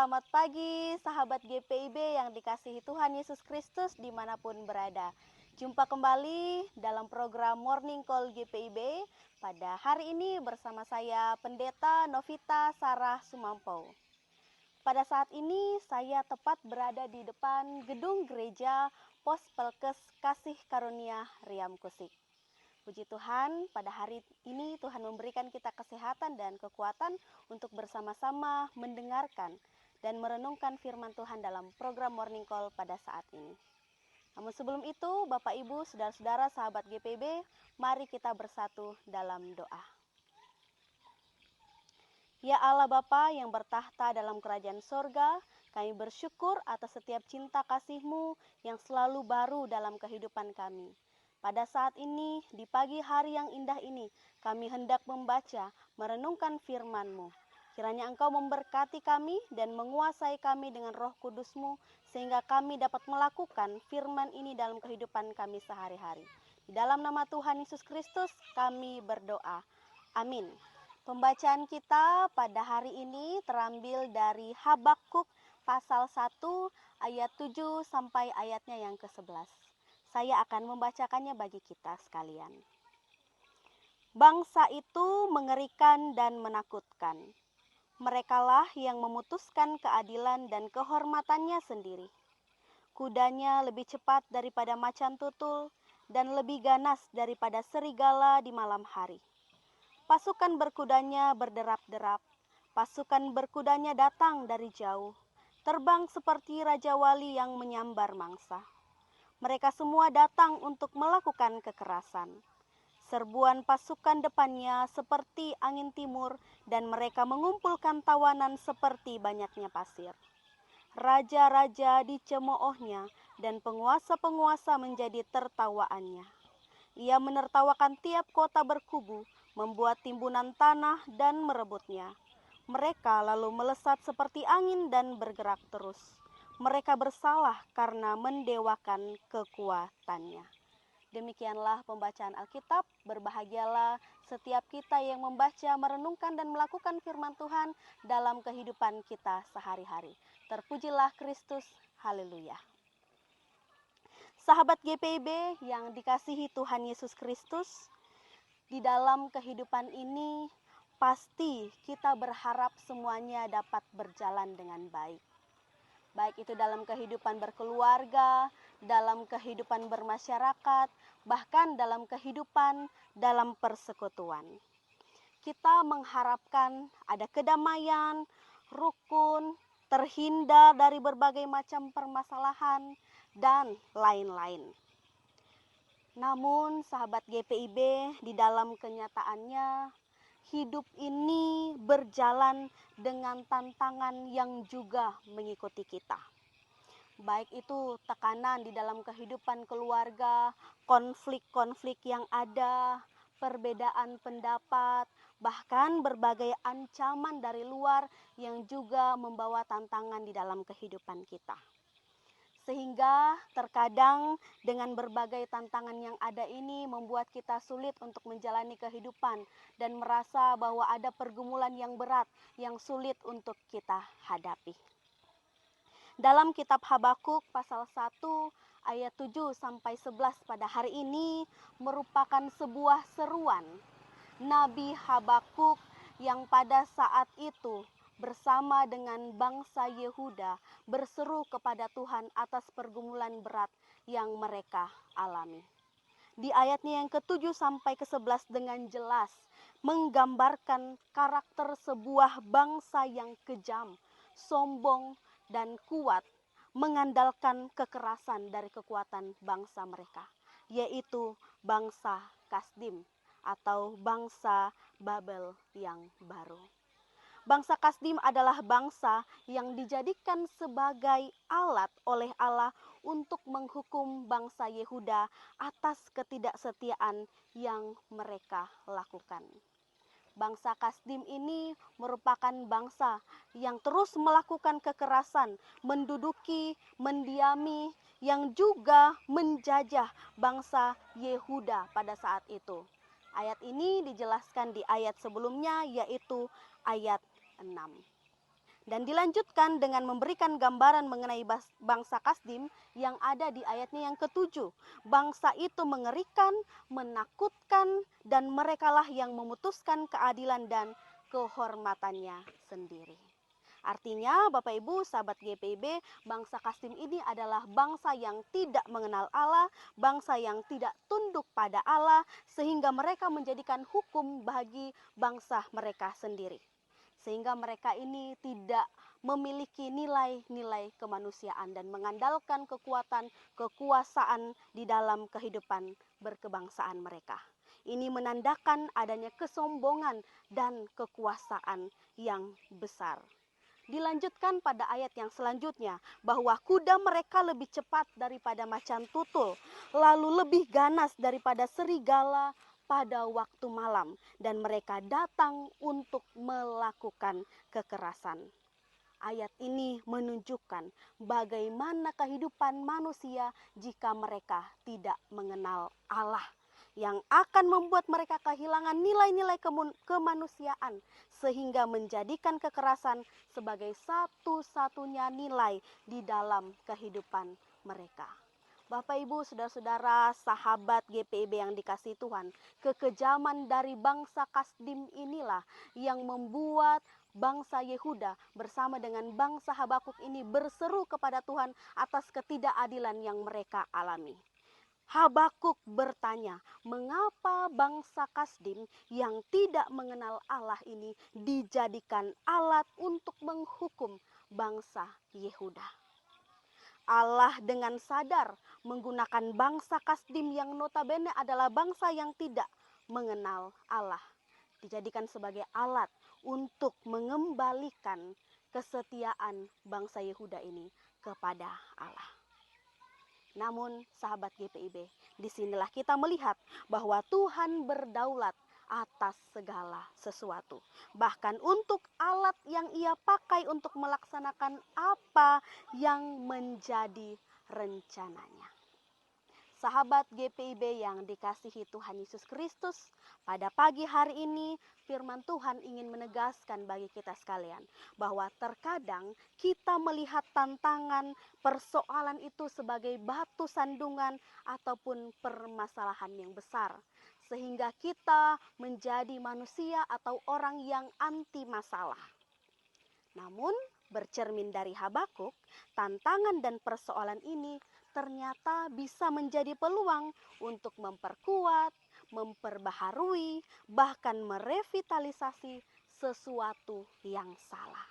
Selamat pagi sahabat GPIB yang dikasihi Tuhan Yesus Kristus dimanapun berada. Jumpa kembali dalam program Morning Call GPIB pada hari ini bersama saya Pendeta Novita Sarah Sumampau. Pada saat ini saya tepat berada di depan gedung gereja Pos Pelkes Kasih Karunia Riam Kusik. Puji Tuhan, pada hari ini Tuhan memberikan kita kesehatan dan kekuatan untuk bersama-sama mendengarkan dan merenungkan firman Tuhan dalam program Morning Call pada saat ini. Namun sebelum itu, Bapak Ibu, Saudara-saudara, sahabat GPB, mari kita bersatu dalam doa. Ya Allah Bapa yang bertahta dalam kerajaan sorga, kami bersyukur atas setiap cinta kasih-Mu yang selalu baru dalam kehidupan kami. Pada saat ini, di pagi hari yang indah ini, kami hendak membaca, merenungkan firman-Mu. Kiranya Engkau memberkati kami dan menguasai kami dengan Roh Kudus-Mu, sehingga kami dapat melakukan firman ini dalam kehidupan kami sehari-hari. Di dalam nama Tuhan Yesus Kristus, kami berdoa. Amin. Pembacaan kita pada hari ini terambil dari Habakuk pasal 1 ayat 7 sampai ayatnya yang ke-11. Saya akan membacakannya bagi kita sekalian. Bangsa itu mengerikan dan menakutkan. Merekalah yang memutuskan keadilan dan kehormatannya sendiri. Kudanya lebih cepat daripada macan tutul dan lebih ganas daripada serigala di malam hari. Pasukan berkudanya berderap-derap. Pasukan berkudanya datang dari jauh. Terbang seperti Raja Wali yang menyambar mangsa. Mereka semua datang untuk melakukan kekerasan. Serbuan pasukan depannya seperti angin timur dan mereka mengumpulkan tawanan seperti banyaknya pasir. Raja-raja dicemoohnya dan penguasa-penguasa menjadi tertawaannya. Ia menertawakan tiap kota berkubu, membuat timbunan tanah dan merebutnya. Mereka lalu melesat seperti angin dan bergerak terus. Mereka bersalah karena mendewakan kekuatannya. Demikianlah pembacaan Alkitab. Berbahagialah setiap kita yang membaca, merenungkan dan melakukan firman Tuhan dalam kehidupan kita sehari-hari. Terpujilah Kristus. Haleluya. Sahabat GPIB yang dikasihi Tuhan Yesus Kristus, di dalam kehidupan ini pasti kita berharap semuanya dapat berjalan dengan baik. Baik itu dalam kehidupan berkeluarga, dalam kehidupan bermasyarakat, bahkan dalam kehidupan dalam persekutuan. Kita mengharapkan ada kedamaian, rukun, terhindar dari berbagai macam permasalahan, dan lain-lain. Namun sahabat GPIB, di dalam kenyataannya hidup ini berjalan dengan tantangan yang juga mengikuti kita. Baik itu tekanan di dalam kehidupan keluarga, konflik-konflik yang ada, perbedaan pendapat, bahkan berbagai ancaman dari luar yang juga membawa tantangan di dalam kehidupan kita. Sehingga terkadang dengan berbagai tantangan yang ada ini membuat kita sulit untuk menjalani kehidupan dan merasa bahwa ada pergumulan yang berat yang sulit untuk kita hadapi. Dalam kitab Habakuk pasal 1 ayat 7 sampai 11 pada hari ini merupakan sebuah seruan Nabi Habakuk yang pada saat itu bersama dengan bangsa Yehuda berseru kepada Tuhan atas pergumulan berat yang mereka alami. Di ayatnya yang ke-7 sampai ke-11 dengan jelas menggambarkan karakter sebuah bangsa yang kejam, sombong, dan kuat, mengandalkan kekerasan dari kekuatan bangsa mereka, yaitu bangsa Kasdim atau bangsa Babel yang baru. Bangsa Kasdim adalah bangsa yang dijadikan sebagai alat oleh Allah untuk menghukum bangsa Yehuda atas ketidaksetiaan yang mereka lakukan. Bangsa Kasdim ini merupakan bangsa yang terus melakukan kekerasan, menduduki, mendiami, yang juga menjajah bangsa Yehuda pada saat itu. Ayat ini dijelaskan di ayat sebelumnya, yaitu ayat 6. Dan dilanjutkan dengan memberikan gambaran mengenai bangsa Kasdim yang ada di ayatnya yang ke-7. Bangsa itu mengerikan, menakutkan, dan merekalah yang memutuskan keadilan dan kehormatannya sendiri. Artinya Bapak Ibu sahabat GPIB, bangsa Kasdim ini adalah bangsa yang tidak mengenal Allah, bangsa yang tidak tunduk pada Allah, sehingga mereka menjadikan hukum bagi bangsa mereka sendiri. Sehingga mereka ini tidak memiliki nilai-nilai kemanusiaan dan mengandalkan kekuatan, kekuasaan di dalam kehidupan berkebangsaan mereka. Ini menandakan adanya kesombongan dan kekuasaan yang besar. Dilanjutkan pada ayat yang selanjutnya, bahwa kuda mereka lebih cepat daripada macan tutul, lalu lebih ganas daripada serigala pada waktu malam, dan mereka datang untuk melakukan kekerasan. Ayat ini menunjukkan bagaimana kehidupan manusia jika mereka tidak mengenal Allah, yang akan membuat mereka kehilangan nilai-nilai kemanusiaan, sehingga menjadikan kekerasan sebagai satu-satunya nilai di dalam kehidupan mereka. Bapak Ibu, saudara-saudara, sahabat GPIB yang dikasihi Tuhan, kekejaman dari bangsa Kasdim inilah yang membuat bangsa Yehuda bersama dengan bangsa Habakuk ini berseru kepada Tuhan atas ketidakadilan yang mereka alami. Habakuk bertanya, mengapa bangsa Kasdim yang tidak mengenal Allah ini dijadikan alat untuk menghukum bangsa Yehuda? Allah dengan sadar menggunakan bangsa Kasdim yang notabene adalah bangsa yang tidak mengenal Allah, dijadikan sebagai alat untuk mengembalikan kesetiaan bangsa Yehuda ini kepada Allah. Namun sahabat GPIB, disinilah kita melihat bahwa Tuhan berdaulat atas segala sesuatu. Bahkan untuk alat yang ia pakai untuk melaksanakan apa yang menjadi rencananya. Sahabat GPIB yang dikasihi Tuhan Yesus Kristus, pada pagi hari ini firman Tuhan ingin menegaskan bagi kita sekalian bahwa terkadang kita melihat tantangan, persoalan itu sebagai batu sandungan ataupun permasalahan yang besar, sehingga kita menjadi manusia atau orang yang anti masalah. Namun bercermin dari Habakuk, tantangan dan persoalan ini ternyata bisa menjadi peluang untuk memperkuat, memperbaharui, bahkan merevitalisasi sesuatu yang salah.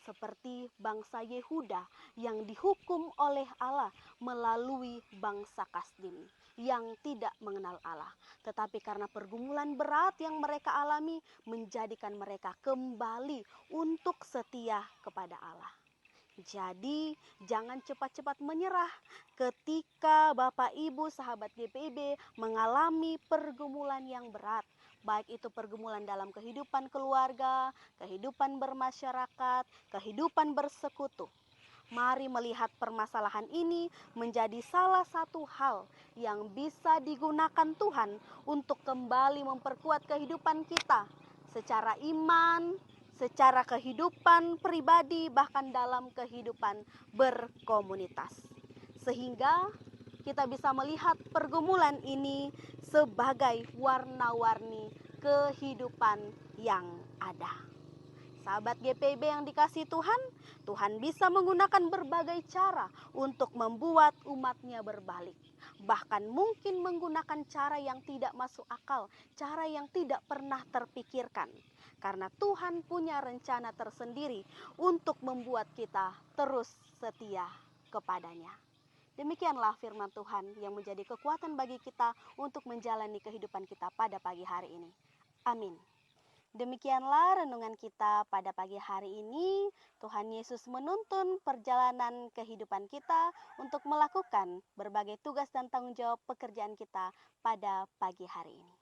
Seperti bangsa Yehuda yang dihukum oleh Allah melalui bangsa Kasdim yang tidak mengenal Allah. Tetapi karena pergumulan berat yang mereka alami menjadikan mereka kembali untuk setia kepada Allah. Jadi jangan cepat-cepat menyerah ketika Bapak Ibu sahabat GPIB mengalami pergumulan yang berat. Baik itu pergumulan dalam kehidupan keluarga, kehidupan bermasyarakat, kehidupan bersekutu. Mari melihat permasalahan ini menjadi salah satu hal yang bisa digunakan Tuhan untuk kembali memperkuat kehidupan kita secara iman, secara kehidupan pribadi, bahkan dalam kehidupan berkomunitas. Sehingga kita bisa melihat pergumulan ini sebagai warna-warni kehidupan yang ada. Sahabat GPIB yang dikasihi Tuhan, Tuhan bisa menggunakan berbagai cara untuk membuat umatnya berbalik. Bahkan mungkin menggunakan cara yang tidak masuk akal, cara yang tidak pernah terpikirkan. Karena Tuhan punya rencana tersendiri untuk membuat kita terus setia kepadanya. Demikianlah firman Tuhan yang menjadi kekuatan bagi kita untuk menjalani kehidupan kita pada pagi hari ini. Amin. Demikianlah renungan kita pada pagi hari ini. Tuhan Yesus menuntun perjalanan kehidupan kita untuk melakukan berbagai tugas dan tanggung jawab pekerjaan kita pada pagi hari ini.